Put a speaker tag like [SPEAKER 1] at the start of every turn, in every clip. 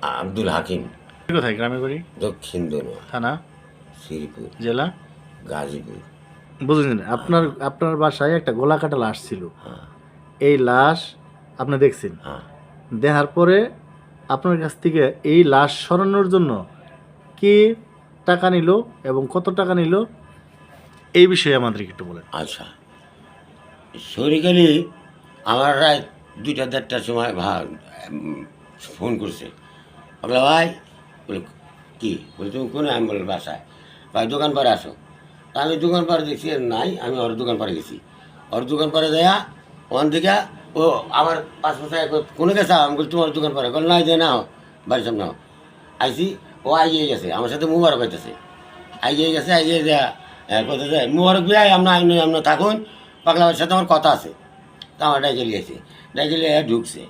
[SPEAKER 1] আব্দুল হাকিম।
[SPEAKER 2] কোথায় গ্রামের বাড়ি?
[SPEAKER 1] দক্ষিণ দনুয়া,
[SPEAKER 2] থানা
[SPEAKER 1] শ্রীপুর,
[SPEAKER 2] জেলা
[SPEAKER 1] গাজীপুর।
[SPEAKER 2] বুঝলেন? আপনার আপনার বাসায় একটা গলা কাটা লাশ ছিল।
[SPEAKER 1] হ্যাঁ
[SPEAKER 2] এই লাশ আপনি দেখছেন।
[SPEAKER 1] হ্যাঁ।
[SPEAKER 2] দেখার পরে আপনার কাছ থেকে এই লাশ সরানোর জন্য কে টাকা নিল এবং কত টাকা নিল এই বিষয়ে আমাদেরকে একটু বলেন।
[SPEAKER 1] আচ্ছা, শরিকালি আমার রাত 2টা-1:30টার সময় ফোন করছে। বললো ভাই, বলে কি বলে তুমি কোনে? আমি বলি বাসায়। ভাই দোকান পাড়ে আসো। তা আমি দোকান পাড়ে দেখছি নাই, আমি ওর দোকান পাড়ে গেছি। ওর দোকান পাড়ে দেয়া ওখান থেকে ও আমার পাঁচ বছর কোনে গেছে? আমি বলি তোমার দোকান পাড়ে। বল নাই যে না বাড়ির সামনে আইসি। ও আইয়ে গেছে আমার সাথে মুবারক হইতেছে। আইয়ে গেছে, আইয়ে দেয়া কোথায় যায় মুবারক ভাই আমরা থাকুন, পাগলামের সাথে আমার কথা আছে। তা আমার ডাইকে লিয়েছে, ডাইকে লিয়ে ঢুকছে।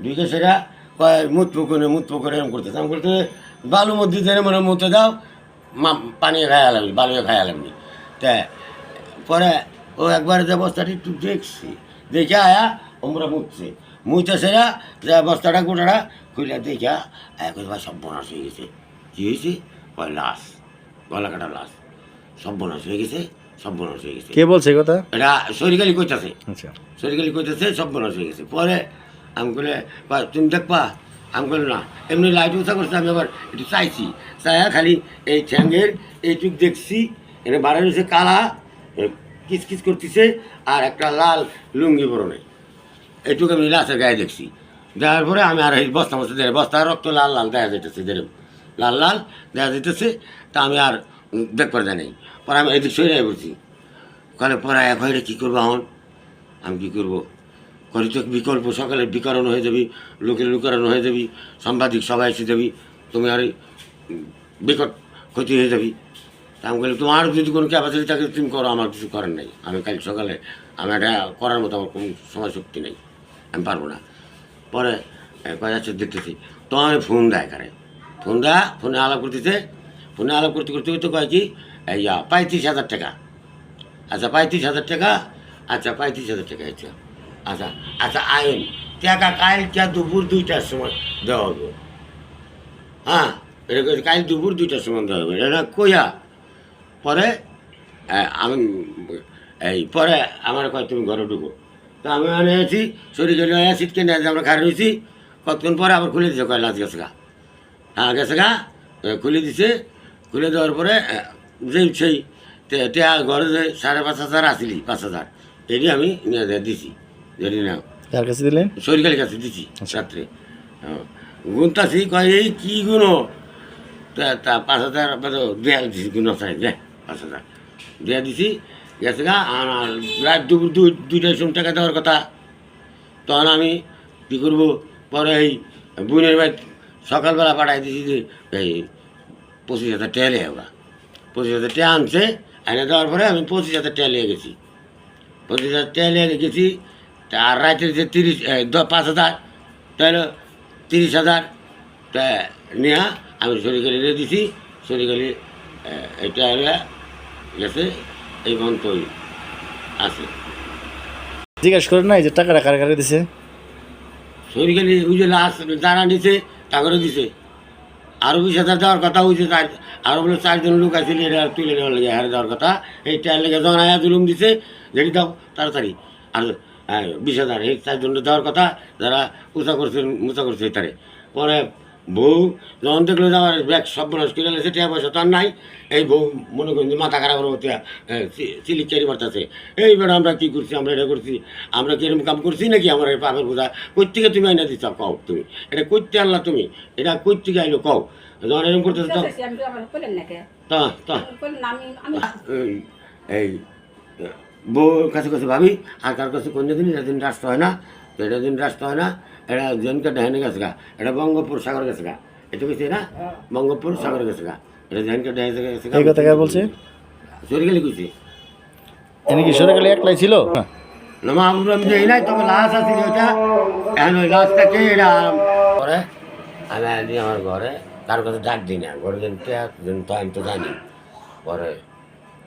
[SPEAKER 1] ঢুকে সেটা কয় মুত পুকুরে এরকম করতেছে। আমি করতে বালু মধ্যে জেনে মনে মুতে দাও, পানি খাইয়ালামনি, বালুয়ে খাইয়ালামনি। তা পরে ও একবার যে বস্তাটি একটু দেখছি, দেখে আয়া ওমরা মুতছে। মুতে সেরা যে বস্তাটা গোটাটা খুলে দেখা ভাই সর্বনাশ হয়ে গেছে। কী হয়েছে? কয় লাশ, গলা কাটা লাশ। সর্বনাশ হয়ে গেছে, সর্বনাশ হয়ে গেছে।
[SPEAKER 2] কে বলছে কথা?
[SPEAKER 1] এটা শরীরকালি কইতাছে,
[SPEAKER 2] আচ্ছা,
[SPEAKER 1] শরীরকালি কইতাছে সর্বনাশ হয়ে গেছে। পরে আমি বলে তুমি দেখবা? আমি বলি না, এমনি লাইট উঁচা করছে। আমি আবার একটু চাইছি, চাইয়া খালি এই ঠ্যাঙ্গের এইটুক দেখছি, এনে বাড়ি রয়েছে কালা কিচকিচ করতেছে আর একটা লাল লুঙ্গি পরনে। এইটুকু আমি লাশের গায়ে দেখছি। দেখার পরে আমি আর এই বস্তা দেয়, বস্তার রক্ত লাল লাল দেখা যাইতেছে, যেরকম লাল লাল দেখা যাইতেছে। তা আমি আর দেখবার জানি। পরে আমি এদিক সরে পড়ছি। কালে পরে এক হয়ে কী করবো এখন? আমি কী করবো? করি তো বিকল্প, সকালে বিকরণ হয়ে যাবি, লোকের লুকারণ হয়ে যাবি, সাংবাদিক সবাই এসে যাবি, তুমি আর বিকট ক্ষতি হয়ে যাবি। তা আমি বলি তোমার যদি কোনো ক্যাপাসিটি থাকে তুমি করো, আমার কিছু করার নেই। আমি কাল সকালে আমি এটা করার মতো আমার কোনো সময় শক্তি নেই, আমি পারবো না। পরে কয় যাচ্ছে দেখতেছি, তো আমি ফোন দেয় এখানে, ফোন দেয়া, ফোনে আলাপ করতেছে। ফোনে আলাপ করতে করতে করতে কয় কি 35,000 টাকা। আচ্ছা 35,000 টাকা, আচ্ছা 35,000 টাকা। আচ্ছা আচ্ছা আচ্ছা আইন টাকা কালকে দুপুর 2টার সময় দেওয়া হবে। হ্যাঁ, এটা কাল দুপুর 2টার সময় দেওয়া হবে, এটা কইয়া পরে আমি পরে আমার কয় তুমি ঘরে ঢুকো। তো আমি মানে আছি, শরীর গেলে শীতকে নিয়ে আমরা খাই রয়েছি। কতক্ষণ পরে আবার খুলে দিছে, কয় লাশ গেছে গা। হ্যাঁ গেছে গা, খুলে দিছে। খুলে দেওয়ার পরে যে সেই ঘরে যে 5,500 আসিলি, 5,000 এটি আমি নিয়ে দিছি। যদি না
[SPEAKER 2] কার কাছে দিলেন?
[SPEAKER 1] শরীরের কাছে দিছি রাত্রে। গুনতাছি, কয় এই কী গুনো? তা 5,000 দেয়া দিছি, গুণ চাই দে 5,000 দেয়া দিছি। গেছে গা আর রাত দুপুর 2টার সময় টাকা দেওয়ার কথা। তখন আমি কী করবো? পরে এই বোনের ভাই সকালবেলা পাঠাই দিছি যে এই 25,000 টাকা লিয়ে ওরা 25,000 টাকা আনছে। এনে দেওয়ার পরে আমি 25,000 টাকা লিয়ে গেছি। 25,000 টাকা লিয়ে গেছি। তা আর রাতের যে 5,000 তাহলে 30,000 তা নেওয়া আমি শরীরকালি দিয়ে দিছি। শরীরকালি এটা গেছে, এই পর্যন্তই আছে।
[SPEAKER 2] জিজ্ঞেস করেন নাই যে টাকাটা কার কারে দিছে?
[SPEAKER 1] শরীরকালি ওই যে লাশ যারা নিছে তাকে দিছে। আরও 20,000 দেওয়ার কথা হয়েছে, তার আরও বলে 4জন লোক আসছিল, এটা তুলে নেওয়ার লেগে হারে দেওয়ার কথা। এইটার লেগে যখন আয়া জুলুম দিছে, যেটি দাও তাড়াতাড়ি। আর 20,000 এই 4জন দেওয়ার কথা, যারা মুচা করছে তারে। পরে বউ যখন দেখলো যে আমার ব্যাগ সব বনাশ করে গেছে, টাকা পয়সা তো আর নাই। এই বউ মনে করেন যে মাথা খারাপ হতে চিলিকারি মারতেছে, এই বেড়া আমরা কী করছি, আমরা এটা করছি, আমরা কি এরকম কাম করছি নাকি? আমার এই পাপের বোঝা কই থেকে তুমি আইনা দিচ্ছ? কও তুমি এটা করতে আনলা, তুমি এটা কই থেকে আইলো কও? যখন এরকম করতেছে এই বউর কাছে কাছে ভাবি আর কার কাছে কোন দিন এটা দিন রাস্তা হয় না, তো এটা দিন রাস্তা হয় না। এটা জনকে ডেহানে গেছে গা, এটা বঙ্গোপপুর সাগর গেছে গা, এটা কইছে না বঙ্গোপপুর সাগর গেছে গা, এটা জনকে ডেহানে গেছে গা।
[SPEAKER 2] এই কথা কে বলছে?
[SPEAKER 1] শরীরকালি কইছে।
[SPEAKER 2] এনে কি সরকারি একলাই ছিল?
[SPEAKER 1] না মা আমি যাই নাই, তবে লাশ আছে ওইটা। এখন ওই লাশটাকে এটা পরে আমি আনি আমার ঘরে, কারোর কাছে ডাক দিই না, ঘরে যেন তো আমি তো জানি। পরে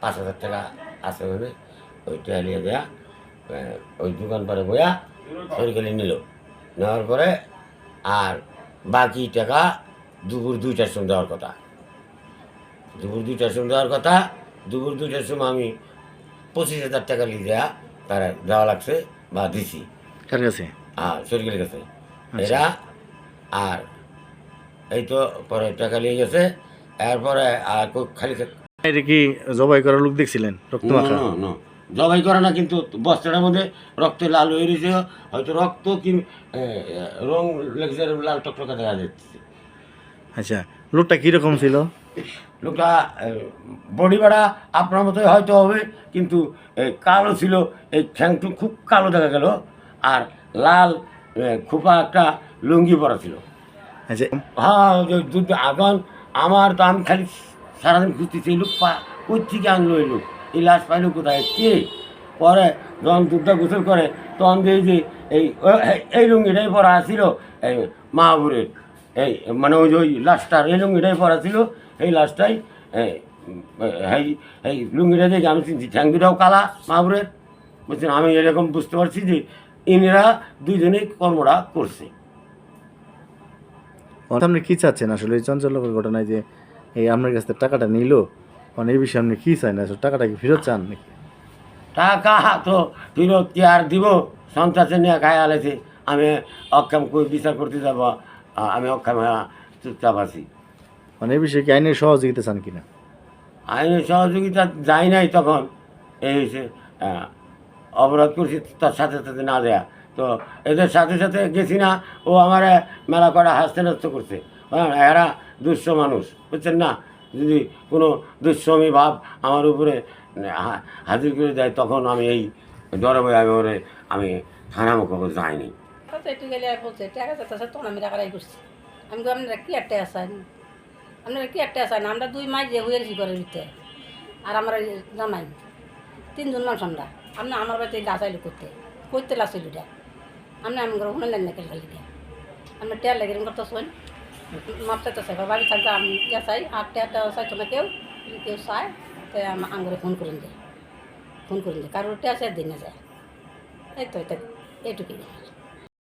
[SPEAKER 1] 5,000 টাকা আছে মানে ওই টেয়া নিয়ে দেয়া ওই দোকান পরে বইয়া শরীরকালি নিল। নেওয়ার পরে আর বাকি টাকা দুপুর 2টার সময় দেওয়ার কথা। দুপুর 2টার সময় দেওয়ার কথা। দুপুর 2টার সময় আমি 25,000 টাকা লিয়ে দেওয়া তারা দেওয়া লাগছে বা দিছি
[SPEAKER 2] কার কাছে?
[SPEAKER 1] সরকারের কাছে।
[SPEAKER 2] আচ্ছা।
[SPEAKER 1] এরা আর এই তো পরে টাকা নিয়ে গেছে। এরপরে আর খালি
[SPEAKER 2] এটা কি জবাই করার লোক দেখছিলেন রক্ত মাখা?
[SPEAKER 1] জবাই করে না, কিন্তু বস্তাটার মধ্যে রক্ত লাল হয়ে রয়েছে, হয়তো রক্ত কি রং লেগেছে, লাল টকটকা দেখা যাচ্ছে।
[SPEAKER 2] আচ্ছা, লোকটা কীরকম ছিল?
[SPEAKER 1] লোকটা বডি বাড়া আপনার মতোই হয়তো হবে, কিন্তু কালো ছিল, এই ঠ্যাংটু খুব কালো দেখা গেল, আর লাল খোপা একটা লুঙ্গি পরা ছিল।
[SPEAKER 2] আচ্ছা,
[SPEAKER 1] হ্যাঁ, দুধ আগান আমার তো আমি খালি সারাদিন খুঁজতেছি এই লোক কোথ থেকে আনলো, এই লোক এই লাশ পাইলো কোথায়, কে? পরে যখন দুধটা গোসল করে তখন দেখি যে এই লুঙ্গিটাই পরা ছিল এই মাহাবুরের, এই মানে ওই লাশটার এই লুঙ্গিটাই পরা ছিল। এই লাশটাই এই লুঙ্গিটা দেখে আমি চিনছি, ঠ্যাং দুটাও কালা মাহাবুরের। বুঝছেন, আমি এরকম বুঝতে পারছি যে ইনারা দুইজনেই কর্মটা করছে।
[SPEAKER 2] আপনি কি চাচ্ছেন আসলে এই চঞ্চলকর ঘটনায় যে এই আপনার কাছ থেকে টাকাটা নিল, মানে এই বিষয়ে আপনি কি চান? আসলে টাকাটা কি ফেরত চান নাকি?
[SPEAKER 1] টাকা তো ফেরত কি আর দিব? সন্ত্রাসে নিয়ে খায় আলেছে, আমি অক্ষম করে বিচার করতে যাব, আমি অক্ষম চুপচাপ আছি।
[SPEAKER 2] মানে এই বিষয়ে কি আইনের সহযোগিতা চান কিনা?
[SPEAKER 1] আইনের সহযোগিতা যাই নাই তখন, এই হয়েছে অবরোধ করছি তার সাথে সাথে না দেয়া, তো এদের সাথে সাথে গেছি না, ও আমার মেলা করা হাসতে নাস্ত করছে। হ্যাঁ, এরা দুঃস্ব মানুষ, বুঝছেন না? যদি কোনো দুঃস্বামী ভাব আমার উপরে হাজির করে দেয়, তখন আমি এই দরবে আমি থানা মুখে যাইনি।
[SPEAKER 3] একটু গেলে বলছে টাকা চাচ্ছে, তখন আমি টাকাটাই করছি। আমি বলি আপনারা কি একটা আসান, আপনারা কি একটা আসান? আমরা 2 মাস যে হয়েছি ঘরের ভিতরে, আর আমরা জামাই 3জন মানুষ। আমরা আমার বাড়িতে লাচাইলো করতে লাচাইল এটা আপনি আমি ঘরে শুনে নেন না কেন খালি দিয়ে আমরা টেয়ার লাগে এরকম করতে শোন মাপতে চাই বাড়ি থাকবে আমি চাই, আর টেয়ারটা চাইতো না কেউ, কেউ চায় তো আমার ফোন করে দেয়, কারোর টেয়ার চাই দিন না যায়। এই তো এইটুকুই।